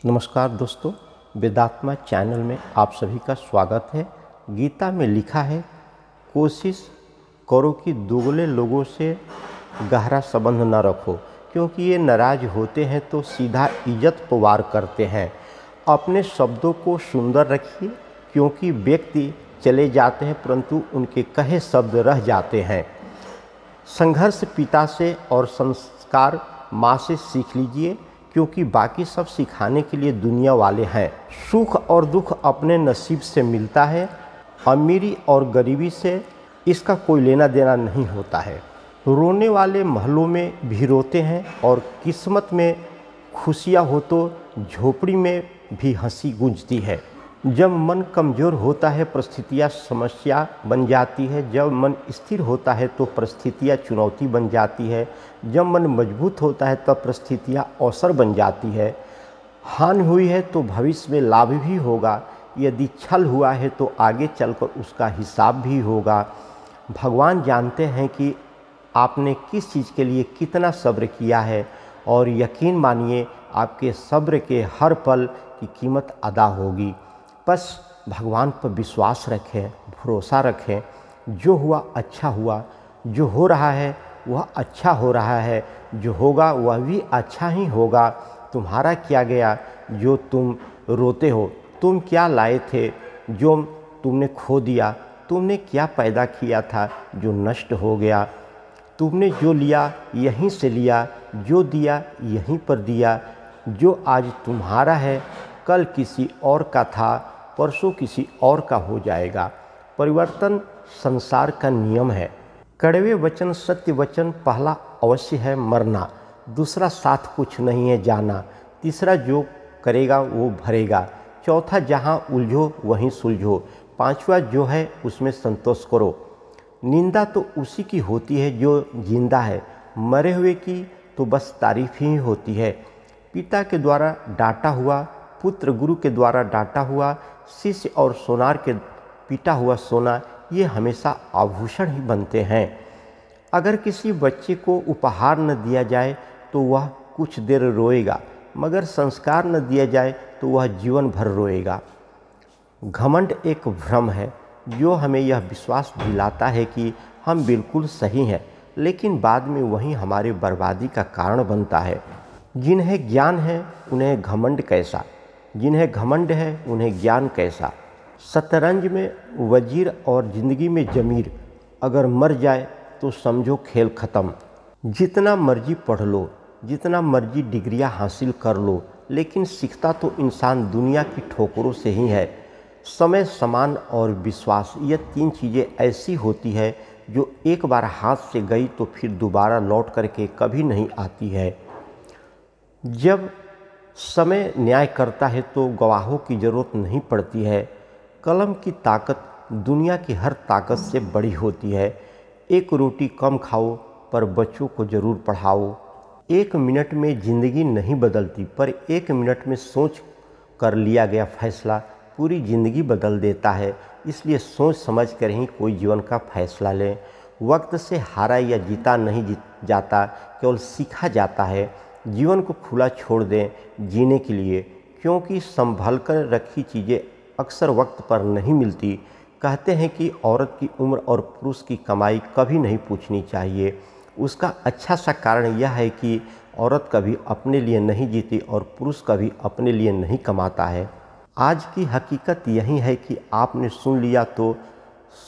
नमस्कार दोस्तों, वेदात्मा चैनल में आप सभी का स्वागत है। गीता में लिखा है, कोशिश करो कि दुगले लोगों से गहरा संबंध न रखो, क्योंकि ये नाराज होते हैं तो सीधा इज्जत पर वार करते हैं। अपने शब्दों को सुंदर रखिए, क्योंकि व्यक्ति चले जाते हैं परंतु उनके कहे शब्द रह जाते हैं। संघर्ष पिता से और संस्कार माँ से सीख लीजिए, क्योंकि बाकी सब सिखाने के लिए दुनिया वाले हैं। सुख और दुख अपने नसीब से मिलता है, अमीरी और गरीबी से इसका कोई लेना देना नहीं होता है। रोने वाले महलों में भी रोते हैं और किस्मत में खुशियाँ हो तो झोपड़ी में भी हंसी गूंजती है। जब मन कमज़ोर होता है परिस्थितियाँ समस्या बन जाती है, जब मन स्थिर होता है तो परिस्थितियाँ चुनौती बन जाती है, जब मन मजबूत होता है तब परिस्थितियाँ अवसर बन जाती है। हानि हुई है तो भविष्य में लाभ भी होगा, यदि छल हुआ है तो आगे चलकर उसका हिसाब भी होगा। भगवान जानते हैं कि आपने किस चीज़ के लिए कितना सब्र किया है, और यकीन मानिए आपके सब्र के हर पल की कीमत अदा होगी। बस भगवान पर विश्वास रखें, भरोसा रखें। जो हुआ अच्छा हुआ, जो हो रहा है वह अच्छा हो रहा है, जो होगा वह भी अच्छा ही होगा। तुम्हारा क्या गया जो तुम रोते हो? तुम क्या लाए थे जो तुमने खो दिया? तुमने क्या पैदा किया था जो नष्ट हो गया? तुमने जो लिया यहीं से लिया, जो दिया यहीं पर दिया। जो आज तुम्हारा है कल किसी और का था, परसों किसी और का हो जाएगा। परिवर्तन संसार का नियम है। कड़वे वचन सत्य वचन, पहला अवश्य है मरना, दूसरा साथ कुछ नहीं है जाना, तीसरा जो करेगा वो भरेगा, चौथा जहाँ उलझो वहीं सुलझो, पांचवा जो है उसमें संतोष करो। निंदा तो उसी की होती है जो जिंदा है, मरे हुए की तो बस तारीफ ही होती है। पिता के द्वारा डांटा हुआ पुत्र, गुरु के द्वारा डांटा हुआ शिष्य, और सोनार के पीटा हुआ सोना, ये हमेशा आभूषण ही बनते हैं। अगर किसी बच्चे को उपहार न दिया जाए तो वह कुछ देर रोएगा, मगर संस्कार न दिया जाए तो वह जीवन भर रोएगा। घमंड एक भ्रम है जो हमें यह विश्वास दिलाता है कि हम बिल्कुल सही हैं, लेकिन बाद में वही हमारी बर्बादी का कारण बनता है। जिन्हें ज्ञान है उन्हें घमंड कैसा, जिन्हें घमंड है उन्हें ज्ञान कैसा। शतरंज में वजीर और ज़िंदगी में जमीर, अगर मर जाए तो समझो खेल ख़त्म। जितना मर्जी पढ़ लो, जितना मर्जी डिग्रियां हासिल कर लो, लेकिन सीखता तो इंसान दुनिया की ठोकरों से ही है। समय, समान और विश्वास, ये तीन चीज़ें ऐसी होती है जो एक बार हाथ से गई तो फिर दोबारा लौट करके कभी नहीं आती है। जब समय न्याय करता है तो गवाहों की ज़रूरत नहीं पड़ती है। कलम की ताकत दुनिया की हर ताकत से बड़ी होती है। एक रोटी कम खाओ पर बच्चों को ज़रूर पढ़ाओ। एक मिनट में ज़िंदगी नहीं बदलती, पर एक मिनट में सोच कर लिया गया फैसला पूरी ज़िंदगी बदल देता है। इसलिए सोच समझ कर ही कोई जीवन का फैसला लें। वक्त से हारा या जीता नहीं जाता, केवल सीखा जाता है। जीवन को खुला छोड़ दें जीने के लिए, क्योंकि संभल कर रखी चीज़ें अक्सर वक्त पर नहीं मिलती। कहते हैं कि औरत की उम्र और पुरुष की कमाई कभी नहीं पूछनी चाहिए। उसका अच्छा सा कारण यह है कि औरत कभी अपने लिए नहीं जीती और पुरुष कभी अपने लिए नहीं कमाता है। आज की हकीकत यही है कि आपने सुन लिया तो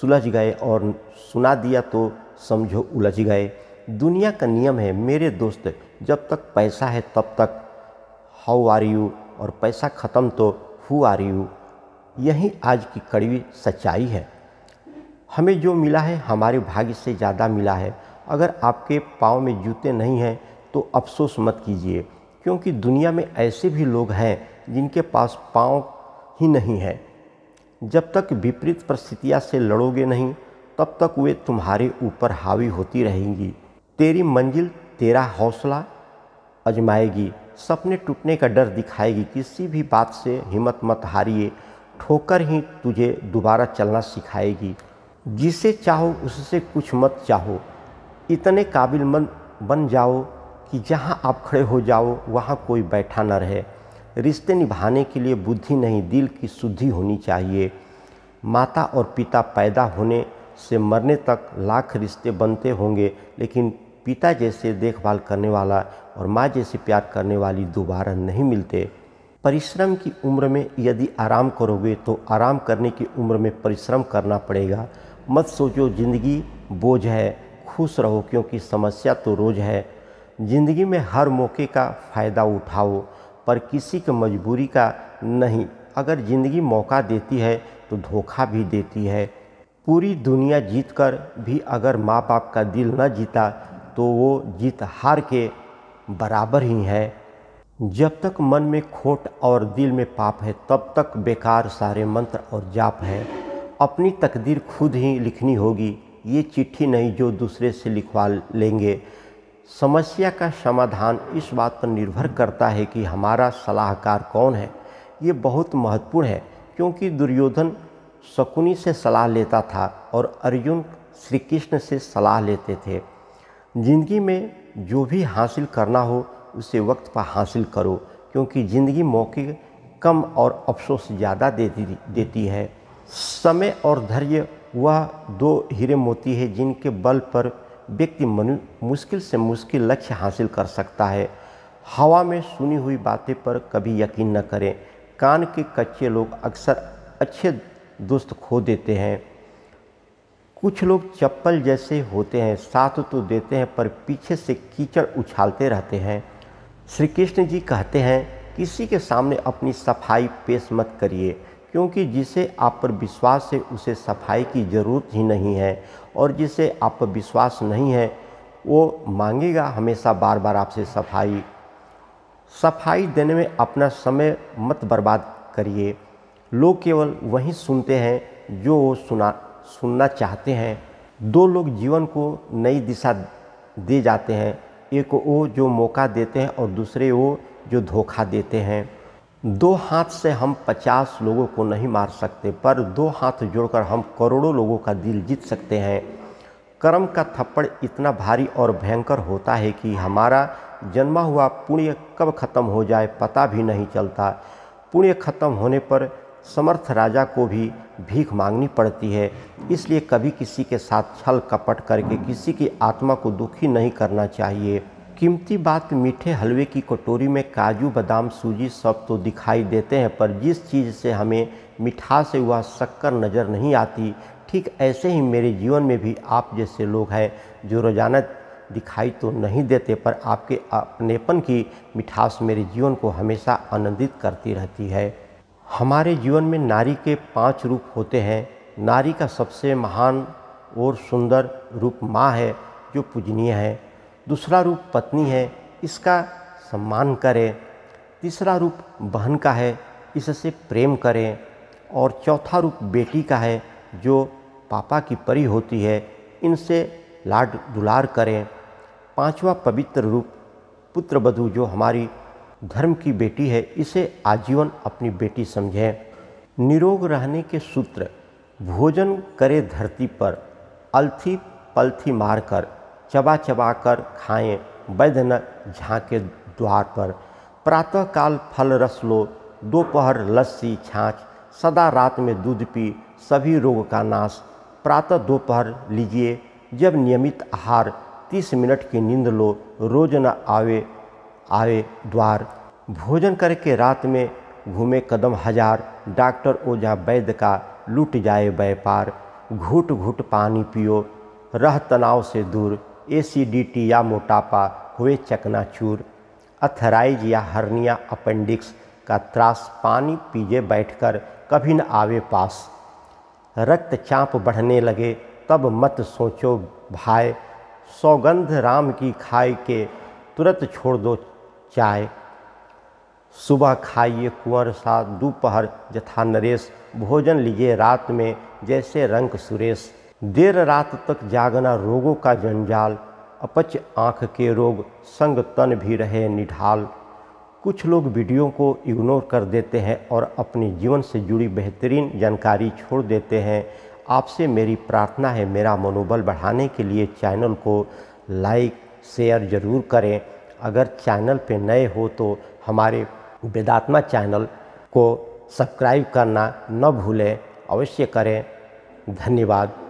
सुलझ गए और सुना दिया तो समझो उलझ गए। दुनिया का नियम है मेरे दोस्त, जब तक पैसा है तब तक हाउ आर यू, और पैसा ख़त्म तो हु आर यू। यही आज की कड़वी सच्चाई है। हमें जो मिला है हमारे भाग्य से ज़्यादा मिला है। अगर आपके पाँव में जूते नहीं हैं तो अफसोस मत कीजिए, क्योंकि दुनिया में ऐसे भी लोग हैं जिनके पास पाँव ही नहीं है। जब तक विपरीत परिस्थितियाँ से लड़ोगे नहीं तब तक वे तुम्हारे ऊपर हावी होती रहेंगी। तेरी मंजिल तेरा हौसला आजमाएगी, सपने टूटने का डर दिखाएगी। किसी भी बात से हिम्मत मत हारिए, ठोकर ही तुझे दोबारा चलना सिखाएगी। जिसे चाहो उससे कुछ मत चाहो, इतने काबिल बन जाओ कि जहाँ आप खड़े हो जाओ वहाँ कोई बैठा न रहे। रिश्ते निभाने के लिए बुद्धि नहीं, दिल की शुद्धि होनी चाहिए। माता और पिता पैदा होने से मरने तक लाख रिश्ते बनते होंगे, लेकिन पिता जैसे देखभाल करने वाला और माँ जैसे प्यार करने वाली दोबारा नहीं मिलते। परिश्रम की उम्र में यदि आराम करोगे तो आराम करने की उम्र में परिश्रम करना पड़ेगा। मत सोचो ज़िंदगी बोझ है, खुश रहो क्योंकि समस्या तो रोज़ है। ज़िंदगी में हर मौके का फ़ायदा उठाओ, पर किसी की मजबूरी का नहीं। अगर ज़िंदगी मौका देती है तो धोखा भी देती है। पूरी दुनिया जीत कर भी अगर माँ बाप का दिल न जीता तो वो जीत हार के बराबर ही है। जब तक मन में खोट और दिल में पाप है तब तक बेकार सारे मंत्र और जाप है। अपनी तकदीर खुद ही लिखनी होगी, ये चिट्ठी नहीं जो दूसरे से लिखवा लेंगे। समस्या का समाधान इस बात पर निर्भर करता है कि हमारा सलाहकार कौन है। ये बहुत महत्वपूर्ण है क्योंकि दुर्योधन शकुनी से सलाह लेता था और अर्जुन श्री कृष्ण से सलाह लेते थे। जिंदगी में जो भी हासिल करना हो उसे वक्त पर हासिल करो, क्योंकि ज़िंदगी मौके कम और अफसोस ज़्यादा देती है। समय और धैर्य वह दो हीरे मोती है जिनके बल पर व्यक्ति मुश्किल से मुश्किल लक्ष्य हासिल कर सकता है। हवा में सुनी हुई बातें पर कभी यकीन न करें। कान के कच्चे लोग अक्सर अच्छे दोस्त खो देते हैं। कुछ लोग चप्पल जैसे होते हैं, साथ तो देते हैं पर पीछे से कीचड़ उछालते रहते हैं। श्री कृष्ण जी कहते हैं, किसी के सामने अपनी सफाई पेश मत करिए, क्योंकि जिसे आप पर विश्वास है उसे सफाई की ज़रूरत ही नहीं है, और जिसे आप पर विश्वास नहीं है वो मांगेगा हमेशा बार बार आपसे सफाई। सफाई देने में अपना समय मत बर्बाद करिए। लोग केवल वही सुनते हैं जो वो सुनना चाहते हैं। दो लोग जीवन को नई दिशा दे जाते हैं, एक वो जो मौका देते हैं और दूसरे वो जो धोखा देते हैं। दो हाथ से हम 50 लोगों को नहीं मार सकते, पर दो हाथ जोड़कर हम करोड़ों लोगों का दिल जीत सकते हैं। कर्म का थप्पड़ इतना भारी और भयंकर होता है कि हमारा जन्मा हुआ पुण्य कब खत्म हो जाए पता भी नहीं चलता। पुण्य खत्म होने पर समर्थ राजा को भी भीख मांगनी पड़ती है। इसलिए कभी किसी के साथ छल कपट करके किसी की आत्मा को दुखी नहीं करना चाहिए। कीमती बात, मीठे हलवे की कटोरी में काजू बादाम सूजी सब तो दिखाई देते हैं, पर जिस चीज़ से हमें मिठास से वह शक्कर नज़र नहीं आती, ठीक ऐसे ही मेरे जीवन में भी आप जैसे लोग हैं जो रोज़ाना दिखाई तो नहीं देते, पर आपके अपनेपन की मिठास मेरे जीवन को हमेशा आनंदित करती रहती है। हमारे जीवन में नारी के 5 रूप होते हैं। नारी का सबसे महान और सुंदर रूप माँ है जो पूजनीय है। दूसरा रूप पत्नी है, इसका सम्मान करें। तीसरा रूप बहन का है, इससे प्रेम करें। और चौथा रूप बेटी का है जो पापा की परी होती है, इनसे लाड दुलार करें। पांचवा पवित्र रूप पुत्रवधू जो हमारी धर्म की बेटी है, इसे आजीवन अपनी बेटी समझें। निरोग रहने के सूत्र, भोजन करे धरती पर, अलथी पलथी मारकर, चबा चबा कर खाएं, वैद्य न झांके द्वार पर। प्रातःकाल फल रस लो, दोपहर लस्सी छाछ, सदा रात में दूध पी, सभी रोग का नाश। प्रातः दोपहर लीजिए जब नियमित आहार, 30 मिनट की नींद लो, रोज न आवे द्वार। भोजन करके रात में घूमे कदम हजार, डॉक्टर ओझा वैद्य का लूट जाए व्यापार। घूट घूट पानी पियो, रह तनाव से दूर, एसिडिटी या मोटापा हुए चकनाचूर। अथराइज या हर्निया अपेंडिक्स का त्रास, पानी पीजिए बैठकर, कभी न आवे पास। रक्तचाप बढ़ने लगे तब मत सोचो भाई, सौगंध राम की खाए के तुरंत छोड़ दो चाय। सुबह खाइए कुंवर सा, दोपहर जथा नरेश, भोजन लीजिए रात में जैसे रंग सुरेश। देर रात तक जागना रोगों का जंजाल, अपच आँख के रोग, संग तन भी रहे निढाल। कुछ लोग वीडियो को इग्नोर कर देते हैं और अपने जीवन से जुड़ी बेहतरीन जानकारी छोड़ देते हैं। आपसे मेरी प्रार्थना है, मेरा मनोबल बढ़ाने के लिए चैनल को लाइक शेयर ज़रूर करें। अगर चैनल पे नए हो तो हमारे वेदात्मा चैनल को सब्सक्राइब करना न भूलें, अवश्य करें। धन्यवाद।